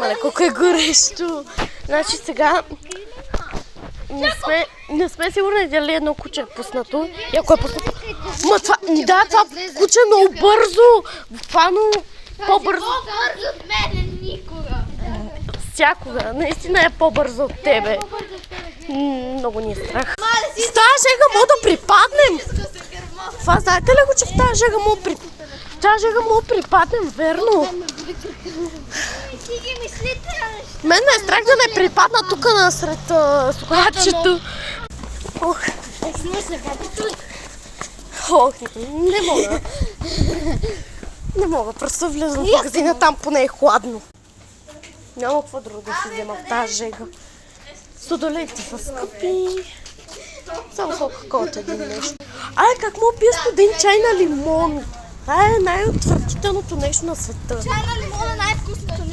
Мале, колко е горещо. Значи сега не сме сигурни дали едно куче е пуснато. И ако е пуснато... това куче е много бързо. Буквално по-бързо. По-бързо от мене никога. Всякога. Наистина е по-бързо от тебе. Много ни е страх. С тази жега мога да припаднем. Това знаете ли го, че в тази жега мога да припаднем, верно? Мен ме е страх да не припадна тук насред сукачето. Ох, не мога. Не мога, просто влизам в магазина, там поне е хладно. Няма какво друго да си взема в тази жега. Студолетите са скъпи. Само Кока-колата един нещо. Как мога пия студен чай на лимон? Това е най-отвратителното нещо на света. Чай на лимон е най-вкусното